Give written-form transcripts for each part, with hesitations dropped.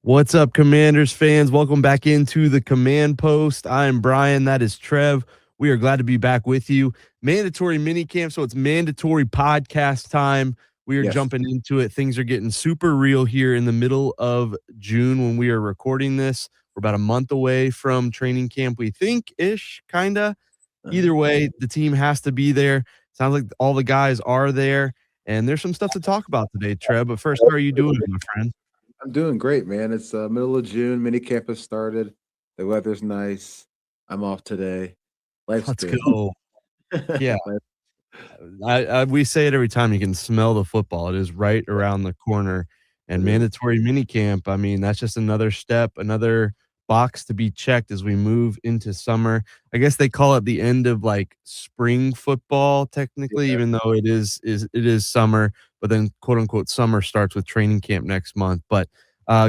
What's up, Commanders fans? Welcome back into the Command Post. I am Brian. That is Trev. We are glad to be back with you. Mandatory minicamp, so it's mandatory podcast time. We are Yes. jumping into it. Things are getting super real here in the middle of June when we are recording this. We're about a month away from training camp, we think ish, kind of. Uh, Either way, the team has to be there. Sounds like all the guys are there, and there's some stuff to talk about today, Trev. But first, how are you doing, my friend? I'm doing great, man. It's middle of June. Mini camp has started. The weather's nice. I'm off today. Life's Let's good. go. Yeah. Life- I we say it every time, you can smell the football. It is right around the corner, and it is. mandatory minicamp, I mean, that's just another step, another box to be checked as we move into summer. I guess they call it the end of, like, spring football technically, Yeah. even though it is summer, but then, quote, unquote, "summer" starts with training camp next month, but,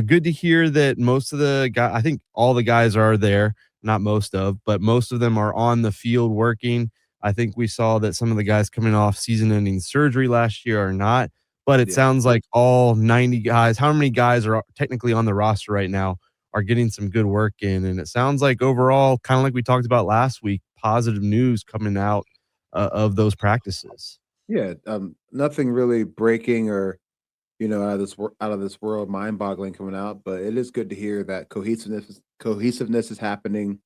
good to hear that most of the guys, I think all the guys are there, not most of, but most of them are on the field working. I think we saw that some of the guys coming off season-ending surgery last year are not, but it Yeah. sounds like all 90 guys, how many guys are technically on the roster right now, are getting some good work in, and it sounds like overall, kinda like we talked about last week, positive news coming out, of those practices. Yeah. Nothing really breaking or out of this world, mind boggling coming out, but it is good to hear that cohesiveness is happening.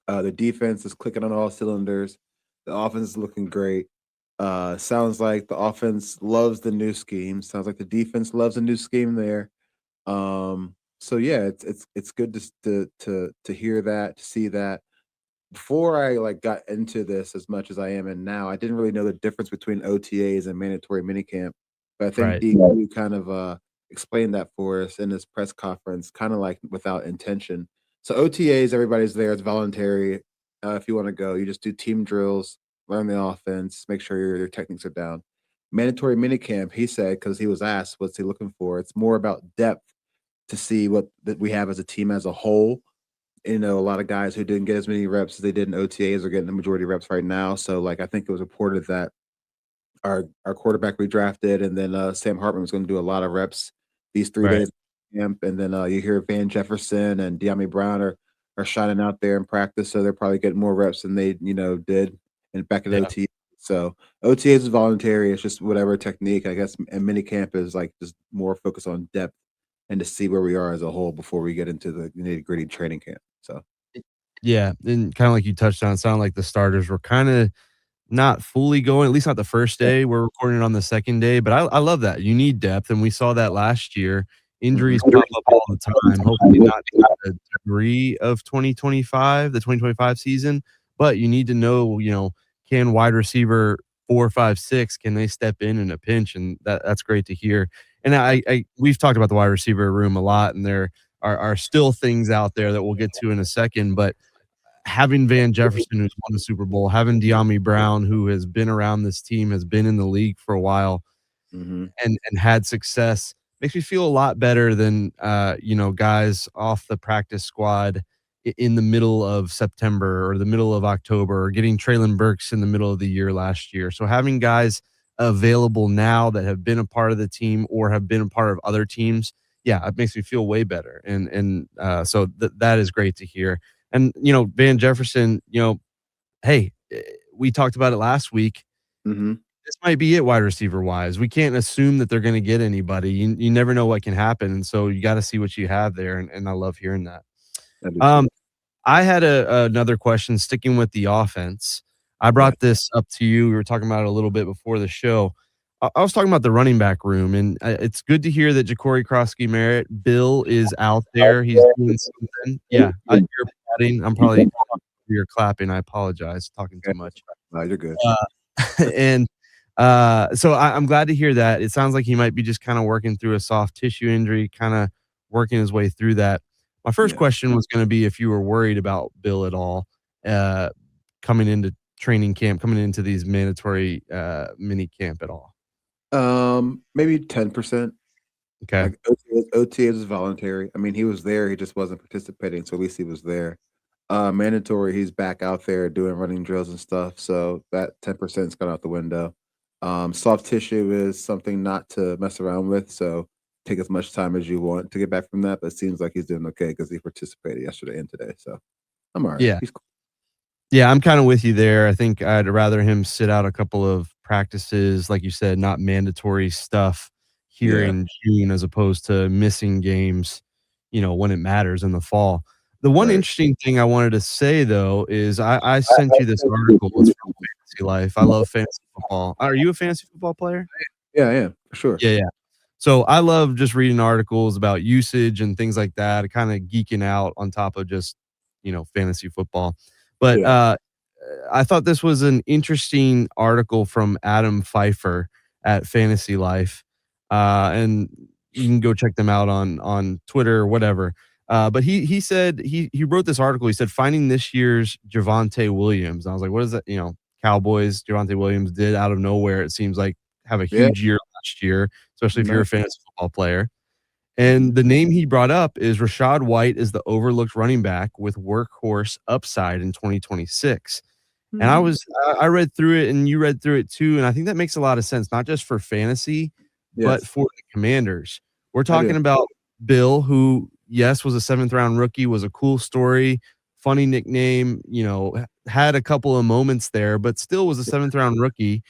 The defense is clicking on all cylinders. The offense is looking great. Sounds like the offense loves the new scheme. Sounds like the defense loves the new scheme there. So yeah, it's good to hear that, to see that. Before I like got into this as much as I am in now, I didn't really know the difference between OTAs and mandatory minicamp. But I think Right. DQ kind of explained that for us in this press conference, kind of like without intention. So OTAs, everybody's there. It's voluntary. If you want to go, you just do team drills, learn the offense, make sure your techniques are down. Mandatory minicamp, he said, because he was asked, what's he looking for? It's more about depth to see what that we have as a team as a whole. A lot of guys who didn't get as many reps as they did in OTAs are getting the majority of reps right now. So, like, I think it was reported that our quarterback we drafted, and then Sam Hartman was going to do a lot of reps these three Right. days of camp, and then you hear Van Jefferson and De'Ami Brown are shining out there in practice, so they're probably getting more reps than they did and back at Yeah. OTA. So OTAs is voluntary; it's just whatever technique, I guess. And minicamp is like just more focused on depth and to see where we are as a whole before we get into the nitty gritty training camp. So. Yeah, and kinda like you touched on, it sounded like the starters were kinda not fully going, at least not the first day. We're recording it on the second day, but I love that. You need depth, and we saw that last year. Mhm. Injuries pop up all the time, hopefully not to the degree of 2025, the 2025 season, but you need to know, can wide receiver 4, 5, 6, can they step in a pinch? And that's great to hear. And I we've talked about the wide receiver room a lot, and there are still things out there that we'll get to in a second, but having Van Jefferson, who's won the Super Bowl, having De'Ami Brown, who has been around this team, has been in the league for a while, Mhm. and had success, makes me feel a lot better than, guys off the practice squad in the middle of September or the middle of October, or getting Traylon Burks in the middle of the year last year. So having guys available now that have been a part of the team or have been a part of other teams, yeah, it makes me feel way better. So that is great to hear. And, Van Jefferson, hey, we talked about it last week. Mhm. This might be it wide receiver wise. We can't assume that they're gonna get anybody. You never know what can happen, and so you gotta see what you have there, and I love hearing that. I do too. Um, I had another question sticking with the offense. I Right. brought this up to you. We were talking about it a little bit before the show. I was talking about the running back room, and, it's good to hear that Ja'Cory Krosky-Merritt, Bill is out there. He's doing something. Yeah, you're applauding. I'm probably you're clapping. I apologize, talking Okay. too much. No, you're good. Uh, and, so I'm glad to hear that. It sounds like he might be just kinda working through a soft tissue injury, kinda working his way through that. My first Yeah. question was gonna be if you were worried about Bill at all, uh, coming into training camp, coming into these mandatory, mini camp at all. Maybe 10%. Okay. Like OTAs is voluntary. I mean, he was there, he just wasn't participating, so at least he was there. Mandatory, he's back out there doing running drills and stuff, so that 10%'s gone out the window. Soft tissue is something not to mess around with, so take as much time as you want to get back from that, but it seems like he's doing okay because he participated yesterday and today. So I'm all right. Yeah. He's cool. Yeah, I'm kinda with you there. I think I'd rather him sit out a couple of practices, like you said, not mandatory stuff here Yeah. in June as opposed to missing games, when it matters in the fall. The one Right. interesting thing I wanted to say, though, is I sent you this article. It's from Fantasy Life. I love fantasy football. Are you a fantasy football player? Yeah, yeah, for sure. Yeah, yeah. So I love just reading articles about usage and things like that, kinda geeking out on top of just, fantasy football. But, Yeah. I thought this was an interesting article from Adam Pfeiffer at Fantasy Life, and you can go check them out on Twitter or whatever. But he said he wrote this article. He said, "Finding this year's Javonte Williams." And I was like, "What is that?" Cowboys, Javonte Williams did out of nowhere, it seems like, have a Yeah. huge year last year, especially if you're a Nice. fantasy football player. And Mhm. the name he brought up is Rashad White is the overlooked running back with workhorse upside in 2026. And Hmm. I read through it and you read through it too, and I think that makes a lot of sense, not just for fantasy, but Yes, for the Commanders. We're I do. talking about Bill, who, yes, was a 7th round rookie, was a cool story, funny nickname, had a couple of moments there, but still was a 7th round rookie,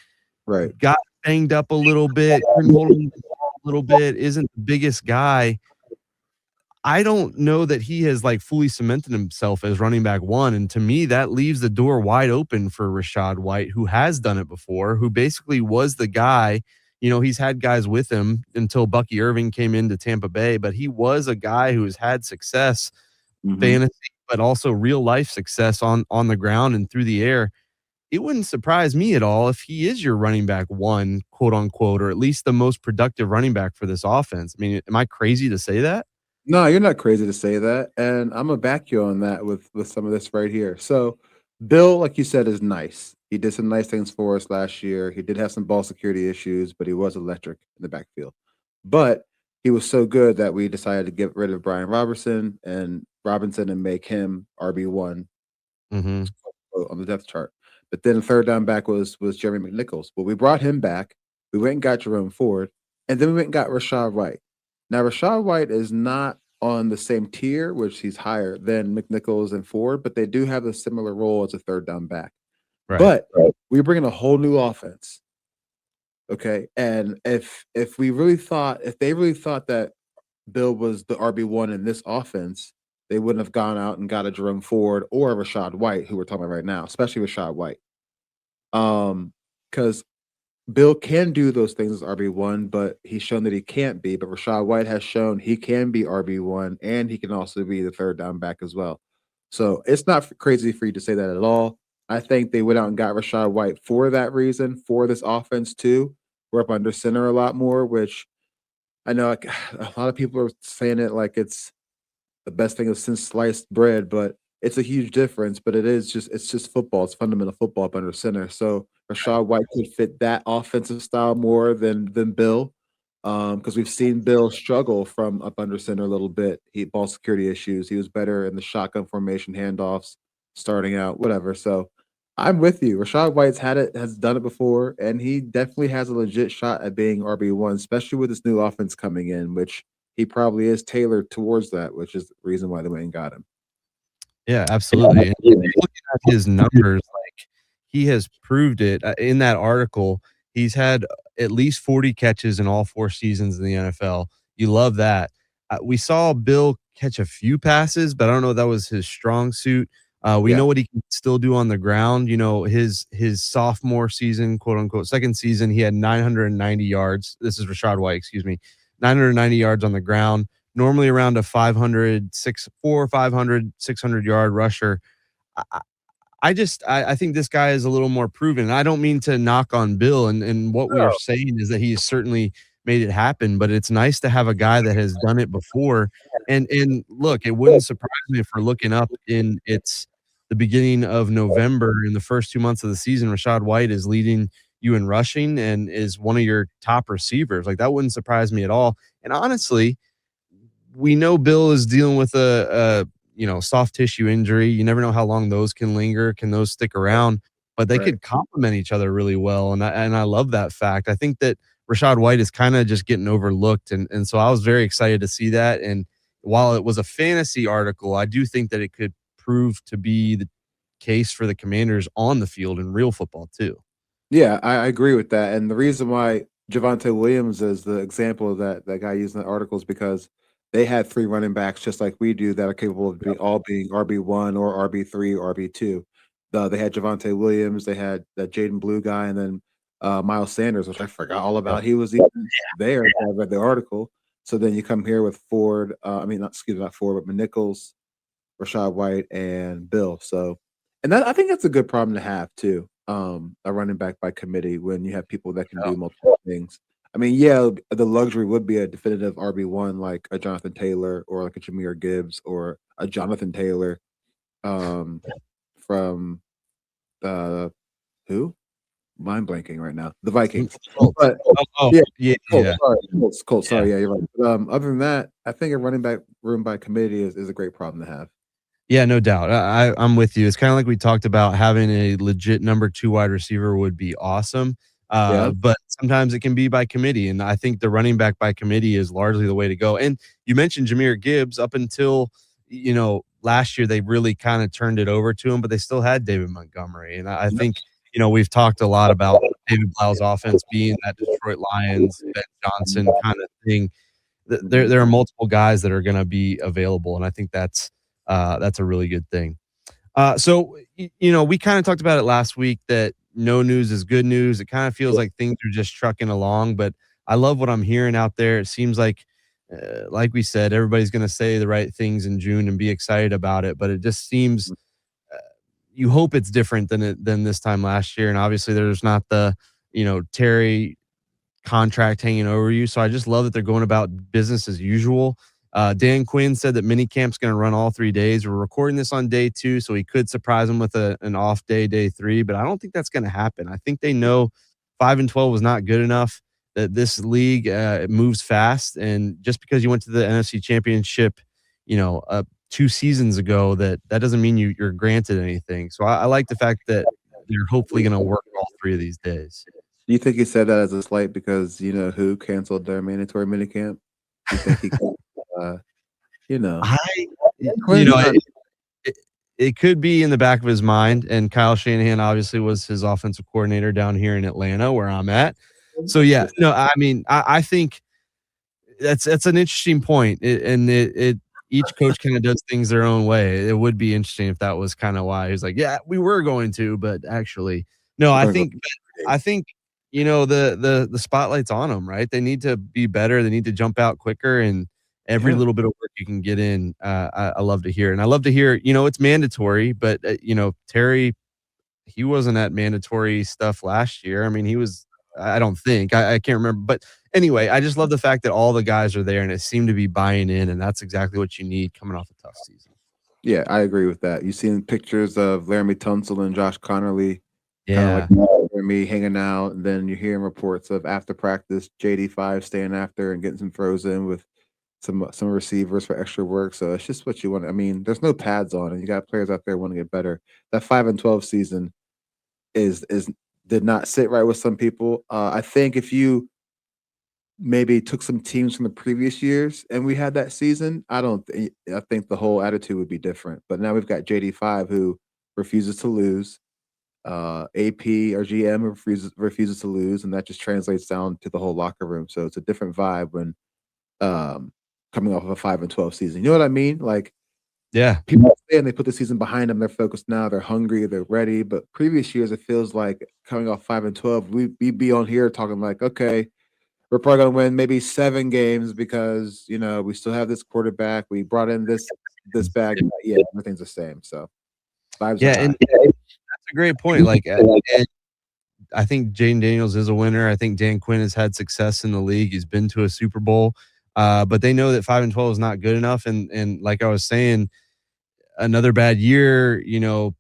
Right. got banged up a little bit, couldn't hold on to the ball a little bit, isn't the biggest guy. I don't know that he has, like, fully cemented himself as running back 1, and to me, that leaves the door wide open for Rashad White, who has done it before, who basically was the guy. He's had guys with him until Bucky Irving came into Tampa Bay, but he was a guy who has had success, Mhm. fantasy, but also real life success on the ground and through the air. It wouldn't surprise me at all if he is your running back 1, quote, unquote, or at least the most productive running back for this offense. I mean, am I crazy to say that? No, you're not crazy to say that, and Imma back you on that with some of this right here. So, Bill, like you said, is nice. He did some nice things for us last year. He did have some ball security issues, but he was electric in the backfield. But he was so good that we decided to get rid of Brian Robinson and make him RB1 Mhm. on the depth chart. But then third down back was Jeremy McNichols. Well, we brought him back. We went and got Jerome Ford, and then we went and got Rashad White. Now, Rashad White is not on the same tier, which he's higher than McNichols and Ford, but they do have a similar role as a third down back. Right. But we're bringing a whole new offense. Okay. And if they really thought that Bill was the RB1 in this offense, they wouldn't have gone out and got a Jerome Ford or a Rashad White, who we're talking about right now, especially Rashad White. Because Bill can do those things as RB1, but he's shown that he can't be. But Rashad White has shown he can be RB1 and he can also be the third down back as well. So it's not crazy for you to say that at all. I think they went out and got Rashad White for that reason, for this offense too. We're up under center a lot more, which I know like, a lot of people are saying it like it's the best thing since sliced bread, but it's a huge difference. But it's just football. It's fundamental football up under center. So Rashad White could fit that offensive style more than Bill. Because we've seen Bill struggle from up under center a little bit. He ball security issues. He was better in the shotgun formation handoffs, starting out, whatever. So I'm with you. Rashad White's has done it before, and he definitely has a legit shot at being RB1, especially with this new offense coming in, which he probably is tailored towards that, which is the reason why they went and got him. Yeah, absolutely, and looking at his numbers, like, he has proved it, in that article, he's had at least 40 catches in all 4 seasons in the NFL. You love that. We saw Bill catch a few passes, but I don't know if that was his strong suit. We Yeah. know what he can still do on the ground. His sophomore season, quote, unquote, "second season," he had 990 yards. This is Rashad White, excuse me. 990 yards on the ground, normally around a 500, 500, 600-yard rusher. I I I think this guy is a little more proven. I don't mean to knock on Bill, and what we are Oh, saying is that he's certainly made it happen, but it's nice to have a guy that has done it before. And look, it wouldn't surprise me if we're looking up in it's the beginning of November in the first 2 months of the season, Rashad White is leading you in rushing and is one of your top receivers. Like, that wouldn't surprise me at all. And honestly, we know Bill is dealing with a soft tissue injury. You never know how long those can linger. Can those stick around? But they right. could complement each other really well, and I love that fact. I think that Rashad White is kind of just getting overlooked. And so I was very excited to see that. And while it was a fantasy article, I do think that it could prove to be the case for the Commanders on the field in real football too. Yeah, I agree with that, and the reason why Javonte Williams is the example of that guy using the article is because they had 3 running backs just like we do that are capable of being RB1 or RB3 or RB2. They had Javonte Williams, they had that Jaden Blue guy, and then, Miles Sanders, which I forgot all Yep. about. He was even there when I read the article. So then you come here with Ford, I mean, not excuse me, not Ford, but Nichols, Rashad White, and Bill. So, and that I think that's a good problem to have too. A running back by committee when you have people that can do multiple things. I mean, yeah, the luxury would be a definitive RB1 like a Jonathan Taylor or like a Jameer Gibbs or a Jonathan Taylor um, from uh, who? Mind blanking right now. The Vikings. Colts. But Oh, yeah, yeah, Colts. yeah, Sorry, Colts. yeah. Sorry, yeah, you're right. Other than that, I think a running back room by committee is a great problem to have. Yeah, no doubt. I'm with you. It's kind of like we talked about having a legit number two wide receiver would be awesome. Yeah. But sometimes it can be by committee. And I think the running back by committee is largely the way to go. And you mentioned Jameer Gibbs up until, last year, they really kind of turned it over to him, but they still had David Montgomery. And I think, we've talked a lot about David Blau's offense being that Detroit Lions, Ben Johnson kind of thing. There Mhm. there are multiple guys that are going to be available, and I think that's a really good thing. We kind of talked about it last week that no news is good news. It kind of feels like things are just trucking along, but I love what I'm hearing out there. It seems like we said, everybody's going to say the right things in June and be excited about it, but it just seems uh, you hope it's different than this time last year. And obviously, there's not the Terry contract hanging over you. So I just love that they're going about business as usual. Dan Quinn said that minicamp's going to run all 3 days. We're recording this on day 2, so he could surprise them with an off day, day 3. But I don't think that's going to happen. I think they know 5-12 was not good enough. That this league it moves fast, and just because you went to the NFC Championship, 2 seasons ago, that doesn't mean you're granted anything. So I like the fact that they're hopefully going to work all 3 of these days. Do you think he said that as a slight because you know who canceled their mandatory minicamp? You think he, uh, you know, I you Quinn's know, not. it it could be in the back of his mind, and Kyle Shanahan obviously was his offensive coordinator down here in Atlanta where I'm at. So, yeah, no, I mean, I think that's an interesting point, it each coach kinda does things their own way. It would be interesting if that was kinda why he's like, "Yeah, we were going to, but actually" No, We're I gonna go think I think, the spotlight's on them, right? They need to be better, they need to jump out quicker, and every yeah, little bit of work you can get in, I love to hear, and I love to hear, it's mandatory, but, Terry, he wasn't at mandatory stuff last year. I mean, he was I don't think. I can't remember, but anyway, I just love the fact that all the guys are there and it seemed to be buying in, and that's exactly what you need coming off a tough season. yeah, I agree with that. You seen pictures of Laramie Tunsil and Josh Connerly, kind of like Yeah. Laramie hanging out, and then you're hearing reports of after practice, JD5 staying after and getting some throws in with some receivers for extra work. So it's just what you want. I mean, there's no pads on, and you got players out there want to get better. That 5-12 season is did not sit right with some people. I think if you maybe took some teams from the previous years and we had that season, I think the whole attitude would be different. But now we've got JD5 who refuses to lose. AP or GM refuses to lose, and that just translates down to the whole locker room. So it's a different vibe when um coming off of a 5-12 season. You know what I mean? Like Yeah. people say and they put the season behind them, they're focused now, they're hungry, they're ready. But previous years, it feels like coming off 5-12, we'd be on here talking like, okay, we're probably gonna win maybe 7 games because, we still have this quarterback, we brought in this bag. Yeah, everything's the same. So vibes are Yeah, and high. that's a great point, and I think Jaden Daniels is a winner. I think Dan Quinn has had success in the league. He's been to a Super Bowl, but they know that 5-12 is not good enough, and like I was saying, another bad year,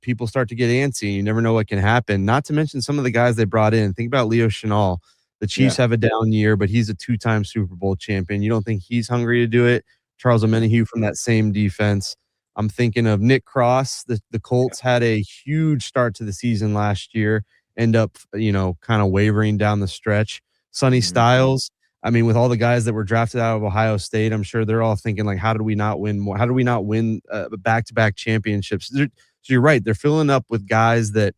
people start to get antsy. You never know what can happen. Not to mention some of the guys they brought in. Think about Leo Chenal. The Chiefs Yeah, have a down year, but he's a two-time Super Bowl champion. You don't think he's hungry to do it? Charles yeah, Omenihu from that same defense. I'm thinking of Nick Cross. The yeah. Colts had a huge start to the season last year, end up, kind of wavering down the stretch. Sonny Mhm. Styles. I mean, with all the guys that were drafted out of Ohio State, I'm sure they're all thinking like, how did we not win more? How do we not win back-to-back championships? So you're right. They're filling up with guys that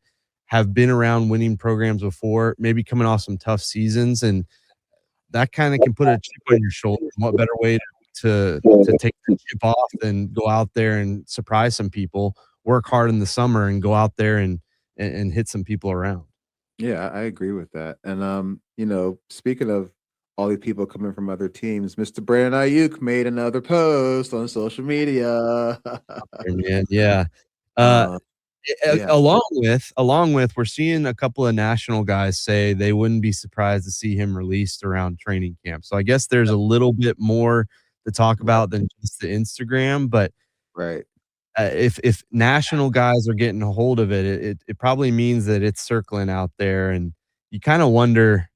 have been around winning programs before, maybe coming off some tough seasons, and that kind of can put a chip on your shoulder. What better way to take that chip off than go out there and surprise some people, work hard in the summer, and go out there and hit some people around. Yeah, I agree with that. And speaking of all these people coming from other teams, Mr. Brandon Ayuk made another post on social media. Man, yeah. Uh, um, yeah, along with, we're seeing a couple of national guys say they wouldn't be surprised to see him released around training camp. So I guess there's a little bit more to talk right, about than just the Instagram, but right. if national guys are getting a hold of it, it probably means that it's circling out there, and you kinda wonder.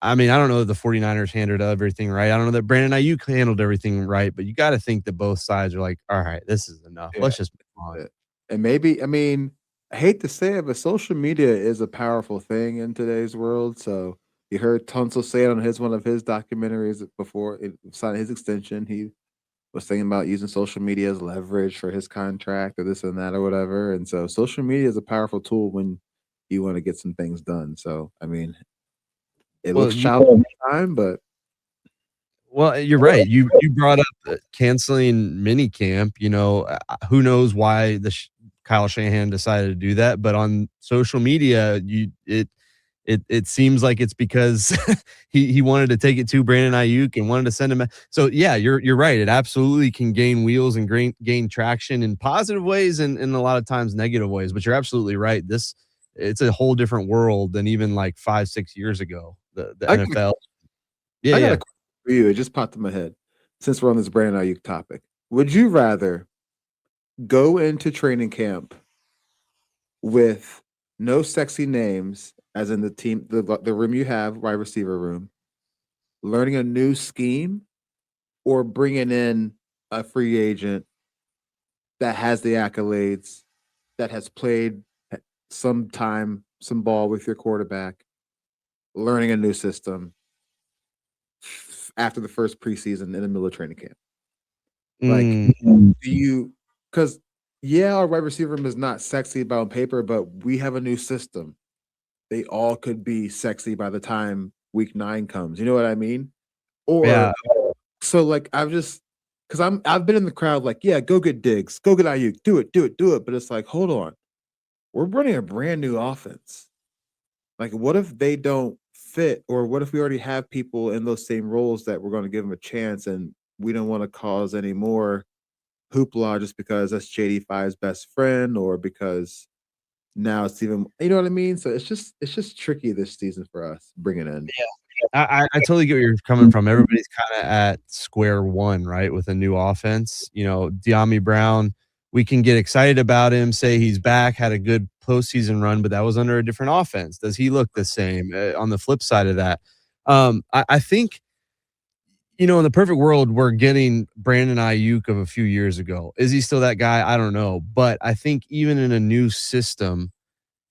I mean, I don't know that the 49ers handled everything right. I don't know that Brandon Ayuk handled everything right, but you gotta think that both sides are like, "Alright, this is enough. Yeah. Let's just move on." And maybe, I mean, I hate to say it, but social media is a powerful thing in today's world. So you heard Tunsil say it on one of his documentaries before it signed his extension. He was thinking about using social media as leverage for his contract or this and that or whatever. And so social media is a powerful tool when you want to get some things done. So I mean, it Well, looks you childish at the time, but Well, you're right. You brought up, canceling minicamp, who knows why Kyle Shanahan decided to do that, but on social media, it seems like it's because he wanted to take it to Brandon Ayuk and wanted to send him so, yeah, you're right. It absolutely can gain wheels and gain traction in positive ways and in a lot of times negative ways, but you're absolutely right. It's a whole different world than even, like, 5, 6 years ago, the I got a, NFL. Yeah, I got a yeah. question for you. It just popped in my head since we're on this Brandon Ayuk topic. Would you rather go into training camp with no sexy names, as in the room you have, wide receiver room, learning a new scheme, or bringing in a free agent that has the accolades, that has played some time, some ball with your quarterback, learning a new system after the first preseason in the middle of training camp? Like, Mm. do you? Because yeah, our wide receiver room is not sexy on paper, but we have a new system. They all could be sexy by the time week 9 comes, you know what I mean? Yeah. Or so, like, because I've been in the crowd like, "Yeah, go get Diggs, go get Ayuk, do it, do it, do it," but it's like, "Hold on, we're running a brand new offense." Like, what if they don't fit, or what if we already have people in those same roles that we're gonna give them a chance, and we don't wanna cause any more hoopla just because that's JD5's best friend, or because now it's even, you know what I mean? So it's just tricky this season for us bringing in. I totally get where you're coming from. Everybody's kinda at square one, right, with a new offense. De'Ami Brown, we can get excited about him, say he's back, had a good postseason run, but that was under a different offense. Does he look the same? On the flip side of that, I think, in the perfect world, we're getting Brandon Ayuk of a few years ago. Is he still that guy? I don't know, but I think even in a new system,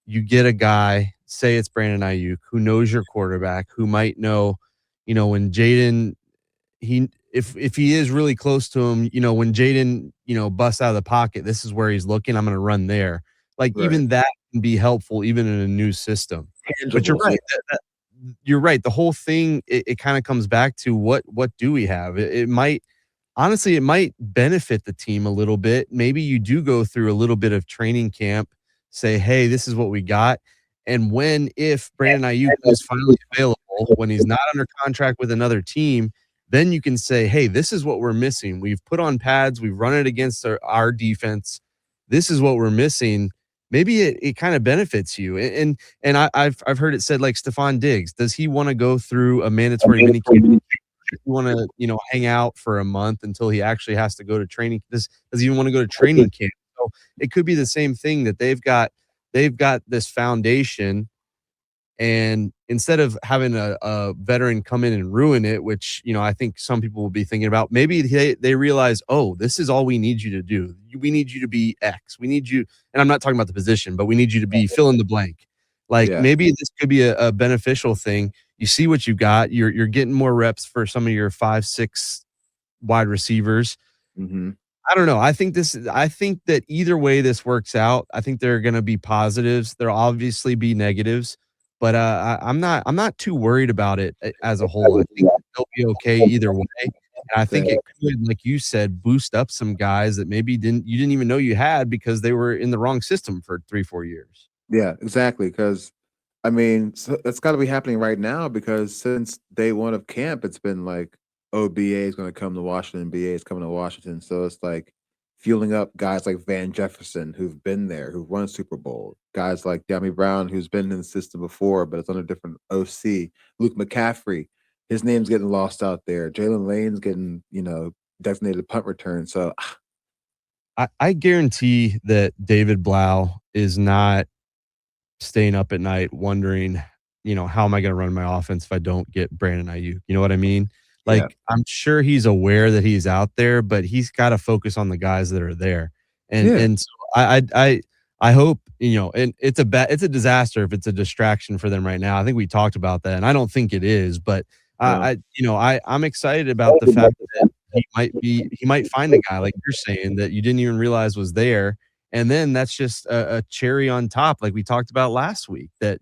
you get a guy, say it's Brandon Ayuk, who knows your quarterback, who might know, when Jaden if he is really close to him, when Jaden, busts out of the pocket, this is where he's looking. I'm going to run there. Like Right. even that can be helpful, even in a new system. But you're Tangibles, yeah. right. You're right. The whole thing, it kind of comes back to what do we have? It might honestly, it might benefit the team a little bit. Maybe you do go through a little bit of training camp, say, "Hey, this is what we got." And if Brandon Ayuk is finally available, when he's not under contract with another team, then you can say, "Hey, this is what we're missing. We've put on pads, we've run it against our defense. This is what we're missing." Maybe it kind of benefits you. I've heard it said like Stephon Diggs. Does he want to go through a mandatory minicamp? Want to hang out for a month until he actually has to go to training? Does he even want to go to training camp? So it could be the same thing that they've got this foundation, and instead of having a veteran come in and ruin it, which I think some people will be thinking about, maybe they realize, oh, this is all we need you to do. We need you to be X. We need you, and I'm not talking about the position, but we need you to be fill in the blank. Like, Yeah. maybe this could be a beneficial thing. You see what you got. You're getting more reps for some of your 5, 6 wide receivers. Mhm. I don't know. I think that either way this works out, I think there are gonna be positives. There'll obviously be negatives, but, I'm not too worried about it as a whole. I think that they'll be okay either way, and I think That it could, like you said, boost up some guys that maybe you didn't even know you had because they were in the wrong system for 3, 4 years. Yeah, exactly. Because I mean, so it's gotta be happening right now because since day 1 of camp, it's been like, "Oh, BA is gonna come to Washington, BA is coming to Washington." So it's like fueling up guys like Van Jefferson who've been there, who've won a Super Bowl, guys like De'Ami Brown who's been in the system before, but it's under different OC, Luke McCaffrey, his name's getting lost out there, Jalen Lane's getting, designated punt return, so I guarantee that David Blau is not staying up at night wondering, how am I gonna run my offense if I don't get Brandon Ayuk? You know what I mean? yeah. Like, I'm sure he's aware that he's out there, but he's gotta focus on the guys that are there. And Yeah, and so I hope, and it's a disaster if it's a distraction for them right now. I think we talked about that, and I don't think it is, but no. I'm excited about the fact that he might find a guy like you're saying that you didn't even realize was there, and then that's just a cherry on top, like we talked about last week, that,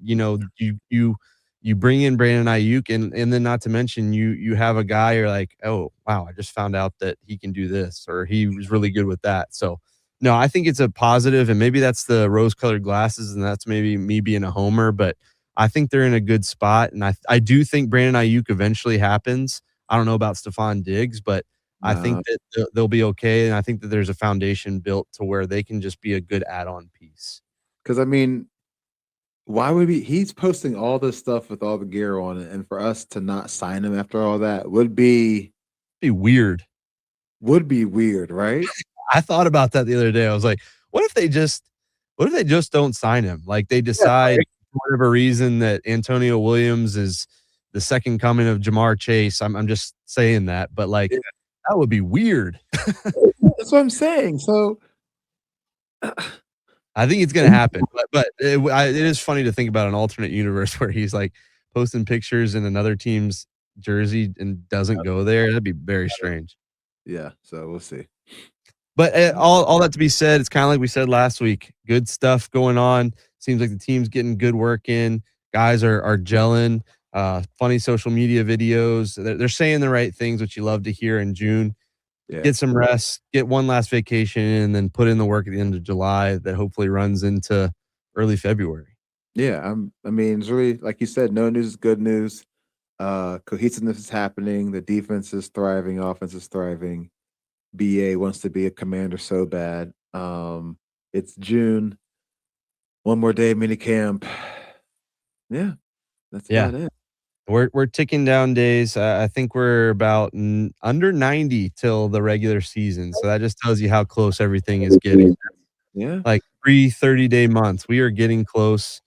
you bring in Brandon Ayuk, and then not to mention you have a guy you're like, "Oh, wow, I just found out that he can do this," or "He was really good with that." So, no, I think it's a positive, and maybe that's the rose-colored glasses, and that's maybe me being a homer, but I think they're in a good spot, and I do think Brandon Ayuk eventually happens. I don't know about Stephon Diggs, but I think No, that they'll be okay, and I think that there's a foundation built to where they can just be a good add-on piece. because I mean, why would he's posting all this stuff with all the gear on it, and for us to not sign him after all that Be weird. would be weird, right? I thought about that the other day. I was like, what if they just don't sign him? Like, they Yeah, decide right? for whatever reason that Antonio Williams is the second coming of Jamar Chase. I'm just saying that, but, Yeah, like, that would be weird. that's what I'm saying, so I think it's gonna happen, but it is funny to think about an alternate universe where he's, like, posting pictures in another team's jersey and doesn't go there. That'd be very strange. yeah, so we'll see. But, all that to be said, it's kinda like we said last week, good stuff going on. Seems like the team's getting good work in. Guys are gelling, funny social media videos. They're saying the right things, which you love to hear in June. Yeah. Get some rest, get one last vacation, and then put in the work at the end of July that hopefully runs into early February. Yeah, I mean, it's really like you said, no news is good news. Cohesiveness is happening, the defense is thriving, offense is thriving. BA wants to be a commander so bad. It's June, one more day minicamp. Yeah, that's Yeah. about it. We're ticking down days. I think we're about under 90 till the regular season. So that just tells you how close everything is getting. Yeah. Like 3 30-day months. We are getting close.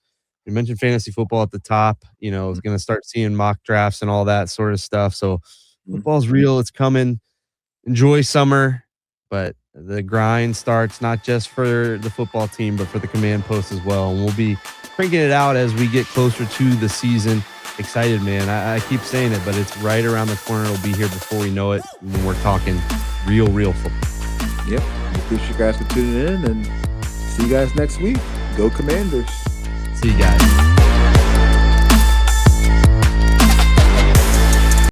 You mentioned fantasy football at the top. Is gonna start seeing mock drafts and all that sort of stuff. So Mhm. football's real. It's coming. Enjoy summer, but the grind starts not just for the football team, but for the command post as well. And we'll be cranking it out as we get closer to the season. Excited, man. I keep saying it, but it's right around the corner. It'll be here before we know it. And we're talking real football. Yep. We appreciate you guys for tuning in and see you guys next week. Go Commanders. See you guys.